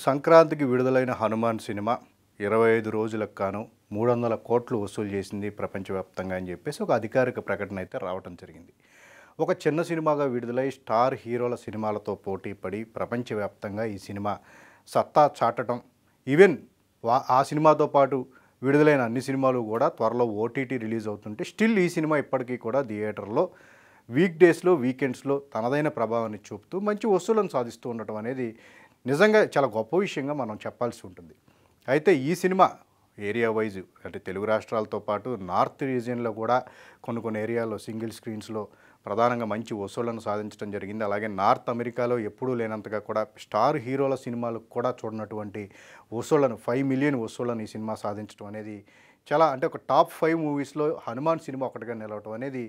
సంక్రాంతికి విడుదలైన హనుమాన్ సినిమా 25 రోజులకు గాను 300 కోట్లు వసూలు చేసింది ప్రపంచవ్యాప్తంగా అని చెప్పేసి ఒక అధికారిక ప్రకటన అయితే రావడం జరిగింది. ఒక చిన్న సినిమాగా విడుదలై స్టార్ హీరోల సినిమాలతో పోటీ పడి ప్రపంచవ్యాప్తంగా ఈ సినిమా సత్తా చాటడం, ఈవెన్ ఆ సినిమాతో పాటు విడుదలైన అన్ని సినిమాలు కూడా త్వరలో ఓటీటీ రిలీజ్ అవుతుంటే స్టిల్ ఈ సినిమా ఇప్పటికీ కూడా థియేటర్లో వీక్ డేస్లో వీకెండ్స్లో తనదైన ప్రభావాన్ని చూపుతూ మంచి వసూలను సాధిస్తూ ఉండటం అనేది నిజంగా చాలా గొప్ప విషయంగా మనం చెప్పాల్సి ఉంటుంది. అయితే ఈ సినిమా ఏరియా వైజ్ అంటే తెలుగు రాష్ట్రాలతో పాటు నార్త్ రీజియన్లో కూడా కొన్ని ఏరియాల్లో సింగిల్ స్క్రీన్స్లో ప్రధానంగా మంచి వసూళ్లను సాధించడం జరిగింది. అలాగే నార్త్ అమెరికాలో ఎప్పుడూ లేనంతగా కూడా స్టార్ హీరోల సినిమాలకు కూడా చూడనటువంటి వసూళ్లను 5 మిలియన్ వసూళ్లను ఈ సినిమా సాధించడం అనేది చాలా అంటే ఒక టాప్ 5 మూవీస్లో హనుమాన్ సినిమా ఒకటిగా నిలవటం అనేది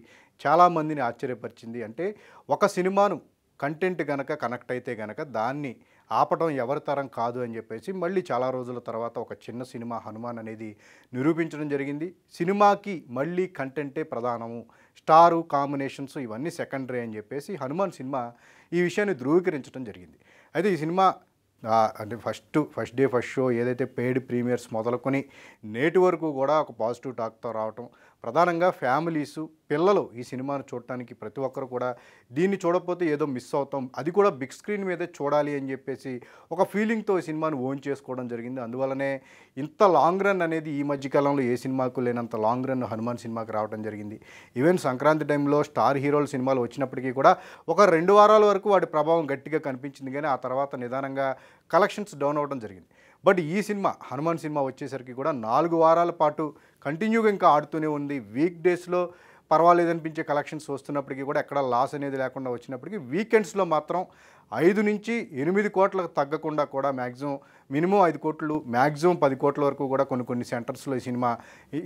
చాలామందిని ఆశ్చర్యపరిచింది. అంటే ఒక సినిమాను కంటెంట్ గనక కనెక్ట్ అయితే గనక దాన్ని ఆపటం ఎవరి తరం కాదు అని చెప్పేసి మళ్ళీ చాలా రోజుల తర్వాత ఒక చిన్న సినిమా హనుమాన్ అనేది నిరూపించడం జరిగింది. సినిమాకి మళ్ళీ కంటెంటే ప్రధానము, స్టారు కాంబినేషన్స్ ఇవన్నీ సెకండరీ అని చెప్పేసి హనుమాన్ సినిమా ఈ విషయాన్ని ధృవీకరించడం జరిగింది. అయితే ఈ సినిమా అంటే ఫస్ట్ డే ఫస్ట్ షో ఏదైతే పెయిడ్ ప్రీమియర్స్ మొదలుకొని నేటి వరకు కూడా ఒక పాజిటివ్ టాక్తో రావటం, ప్రధానంగా ఫ్యామిలీసు పిల్లలు ఈ సినిమాను చూడటానికి ప్రతి ఒక్కరు కూడా దీన్ని చూడకపోతే ఏదో మిస్ అవుతాం, అది కూడా బిగ్ స్క్రీన్ మీదే చూడాలి అని చెప్పేసి ఒక ఫీలింగ్తో ఈ సినిమాను ఓన్ చేసుకోవడం జరిగింది. అందువల్లనే ఇంత లాంగ్ రన్ అనేది ఈ మధ్యకాలంలో ఏ సినిమాకు లేనంత లాంగ్ రన్ హనుమాన్ సినిమాకి రావడం జరిగింది. ఈవెన్ సంక్రాంతి టైంలో స్టార్ హీరోల సినిమాలు వచ్చినప్పటికీ కూడా ఒక 2 వారాల వరకు వాటి ప్రభావం గట్టిగా కనిపించింది, కానీ ఆ తర్వాత నిదానంగా కలెక్షన్స్ డౌన్ అవ్వడం జరిగింది. బట్ ఈ సినిమా హనుమాన్ సినిమా వచ్చేసరికి కూడా 4 వారాల పాటు కంటిన్యూగా ఇంకా ఆడుతూనే ఉంది. వీక్ డేస్లో పర్వాలేదనిపించే కలెక్షన్స్ వస్తున్నప్పటికీ కూడా ఎక్కడ లాస్ అనేది లేకుండా వచ్చినప్పటికీ వీకెండ్స్లో మాత్రం 5 నుంచి 8 కోట్లకు తగ్గకుండా కూడా మినిమం 5 కోట్లు మ్యాక్సిమం 10 కోట్ల వరకు కూడా కొన్ని సెంటర్స్లో ఈ సినిమా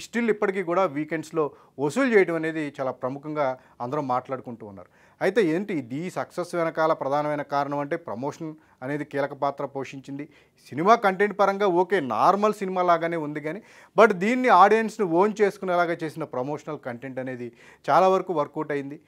స్టిల్ ఇప్పటికీ కూడా వీకెండ్స్లో వసూలు చేయడం అనేది చాలా ప్రముఖంగా అందరూ మాట్లాడుకుంటూ ఉన్నారు. అయితే ఏంటి ఈ సక్సెస్ వెనకాల ప్రధానమైన కారణం అంటే ప్రమోషన్ అనేది కీలక పాత్ర పోషించింది. సినిమా కంటెంట్ పరంగా ఓకే నార్మల్ సినిమా లాగానే ఉంది, కానీ బట్ దీన్ని ఆడియన్స్ని ఓన్ చేసుకునేలాగా చేసిన ప్రమోషనల్ కంటెంట్ అనేది చాలా వరకు వర్కౌట్ అయింది.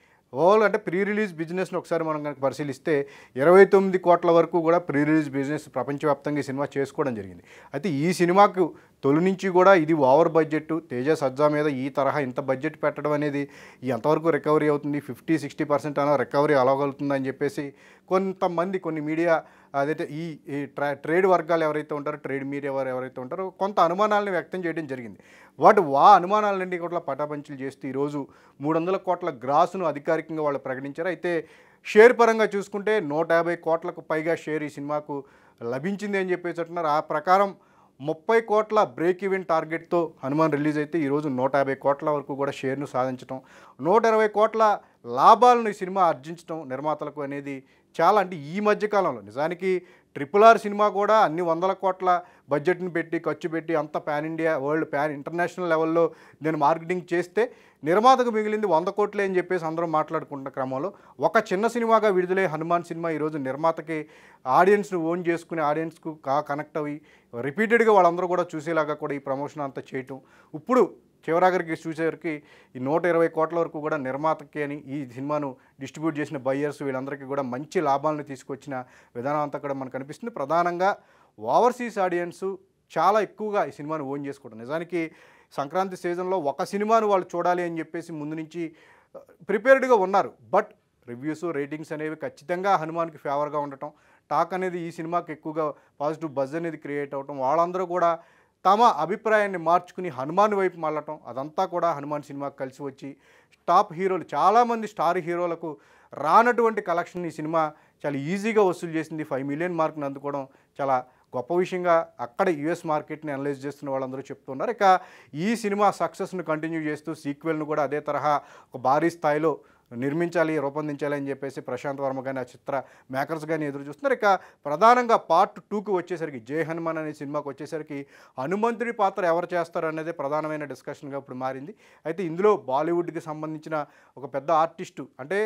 అంటే ప్రీ రిలీజ్ బిజినెస్ని ఒకసారి మనం కనుక పరిశీలిస్తే 29 కోట్ల వరకు కూడా ప్రీ రిలీజ్ బిజినెస్ ప్రపంచవ్యాప్తంగా ఈ సినిమా చేసుకోవడం జరిగింది. అయితే ఈ సినిమాకు తొలి నుంచి కూడా ఇది ఓవర్ బడ్జెట్, తేజ సజ్జా మీద ఈ తరహా ఇంత బడ్జెట్ పెట్టడం అనేది ఎంతవరకు రికవరీ అవుతుంది, 50-60% అన్న రికవరీ అలవగలుగుతుందని చెప్పేసి కొన్ని మీడియా అదైతే ఈ ట్రేడ్ వర్గాలు ఎవరైతే ఉంటారో ట్రేడ్ మీడియా వారు ఎవరైతే ఉంటారో కొంత అనుమానాలను వ్యక్తం చేయడం జరిగింది. అనుమానాలన్నీ కూడా పటాపంచలు చేస్తూ ఈరోజు 300 కోట్ల గ్రాసును అధికారికంగా వాళ్ళు ప్రకటించారు. అయితే షేర్ పరంగా చూసుకుంటే 150 కోట్లకు పైగా షేర్ ఈ సినిమాకు లభించింది అని చెప్పేసి అంటున్నారు. ఆ ప్రకారం 30 కోట్ల బ్రేక్ ఈవెన్ టార్గెట్తో హనుమాన్ రిలీజ్ అయితే ఈరోజు 150 కోట్ల వరకు కూడా షేర్ను సాధించడం, 120 కోట్ల లాభాలను ఈ సినిమా ఆర్జించడం నిర్మాతలకు అనేది చాలా అంటే ఈ మధ్యకాలంలో నిజానికి RRR సినిమా కూడా అన్ని 100 కోట్ల బడ్జెట్ని ఖర్చు పెట్టి అంత ఇండియా ఇంటర్నేషనల్ లెవెల్లో నేను మార్కెటింగ్ చేస్తే నిర్మాతకు మిగిలింది 100 కోట్లే అని చెప్పేసి అందరూ మాట్లాడుకుంటున్న క్రమంలో ఒక చిన్న సినిమాగా విడుదలై హనుమాన్ సినిమా ఈరోజు నిర్మాతకి ఆడియన్స్ని ఓన్ చేసుకుని ఆడియన్స్కు కనెక్ట్ అయ్యి రిపీటెడ్గా వాళ్ళందరూ కూడా చూసేలాగా కూడా ఈ ప్రమోషన్ అంతా చేయటం, ఇప్పుడు చివరాఖరికి చూసేసరికి ఈ 120 కోట్ల వరకు కూడా నిర్మాతకి అని ఈ సినిమాను డిస్ట్రిబ్యూట్ చేసిన బయ్యర్స్ వీళ్ళందరికీ కూడా మంచి లాభాలను తీసుకొచ్చిన విధానం అంతా కూడా మనకు కనిపిస్తుంది. ప్రధానంగా ఓవర్సీస్ ఆడియన్స్ చాలా ఎక్కువగా ఈ సినిమాను ఓన్ చేసుకోవడం, నిజానికి సంక్రాంతి సీజన్లో ఒక సినిమాను వాళ్ళు చూడాలి అని చెప్పేసి ముందు నుంచి ప్రిపేర్డ్గా ఉన్నారు. బట్ రివ్యూస్ రేటింగ్స్ అనేవి ఖచ్చితంగా హనుమాన్కి ఫేవర్గా ఉండటం, టాక్ అనేది ఈ సినిమాకి ఎక్కువగా పాజిటివ్ బజ్ అనేది క్రియేట్ అవ్వటం, వాళ్ళందరూ కూడా తమ అభిప్రాయాన్ని మార్చుకుని హనుమాన్ వైపు మళ్ళటం, అదంతా కూడా హనుమాన్ సినిమాకి కలిసి వచ్చి టాప్ హీరోలు చాలామంది స్టార్ హీరోలకు రానటువంటి కలెక్షన్ ఈ సినిమా చాలా ఈజీగా వసూలు చేసింది. 5 మిలియన్ మార్క్ని అందుకోవడం చాలా గొప్ప విషయంగా అక్కడ యుఎస్ మార్కెట్ని అనలైజ్ చేస్తున్న వాళ్ళందరూ చెప్తున్నారు. ఇక ఈ సినిమా సక్సెస్ను కంటిన్యూ చేస్తూ సీక్వెల్ను కూడా అదే తరహా ఒక భారీ స్థాయిలో రూపొందించాలి అని చెప్పేసి ప్రశాంత్ వర్మ కానీ ఆ చిత్ర మేకర్స్ కానీ ఎదురు చూస్తున్నారు. ఇక ప్రధానంగా పార్ట్ 2కి వచ్చేసరికి జై హనుమాన్ అనే సినిమాకి వచ్చేసరికి హనుమంతుడి పాత్ర ఎవరు చేస్తారు అనేది ప్రధానమైన డిస్కషన్గా ఇప్పుడు మారింది. అయితే ఇందులో బాలీవుడ్కి సంబంధించిన ఒక పెద్ద ఆర్టిస్టు అంటే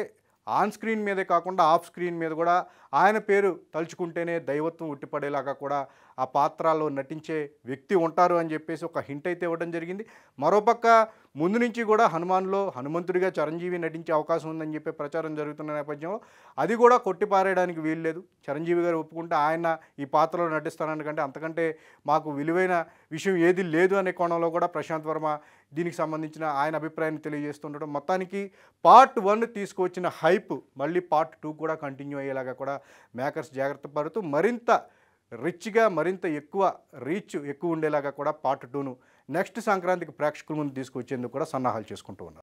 ఆన్ స్క్రీన్ మీదే కాకుండా ఆఫ్ స్క్రీన్ మీద కూడా ఆయన పేరు తలుచుకుంటేనే దైవత్వం ఉట్టిపడేలాగా కూడా ఆ పాత్రలో నటించే వ్యక్తి ఉంటారు అని చెప్పేసి ఒక హింట్ అయితే ఇవ్వడం జరిగింది. మరోపక్క ముందు నుంచి కూడా హనుమాన్లో హనుమంతుడిగా చిరంజీవి నటించే అవకాశం ఉందని చెప్పి ప్రచారం జరుగుతున్న నేపథ్యంలో అది కూడా కొట్టిపారేయడానికి వీల్లేదు. చిరంజీవి గారు ఒప్పుకుంటే ఆయన ఈ పాత్రలో నటిస్తాననుకంటే అంతకంటే మాకు విలువైన విషయం ఏది లేదు అనే కోణంలో కూడా ప్రశాంత్ వర్మ దీనికి సంబంధించిన ఆయన అభిప్రాయాన్ని తెలియజేస్తుండడం, మొత్తానికి పార్ట్ 1 తీసుకువచ్చిన హైప్ మళ్ళీ పార్ట్ 2 కూడా కంటిన్యూ అయ్యేలాగా కూడా మేకర్స్ జాగ్రత్త పడుతూ మరింత రిచ్గా, మరింత ఎక్కువ రీచ్ ఎక్కువ ఉండేలాగా కూడా పార్ట్ 2ను నెక్స్ట్ సంక్రాంతికి ప్రేక్షకుల ముందు తీసుకొచ్చేందుకు కూడా సన్నాహాలు చేసుకుంటూ ఉన్నారు.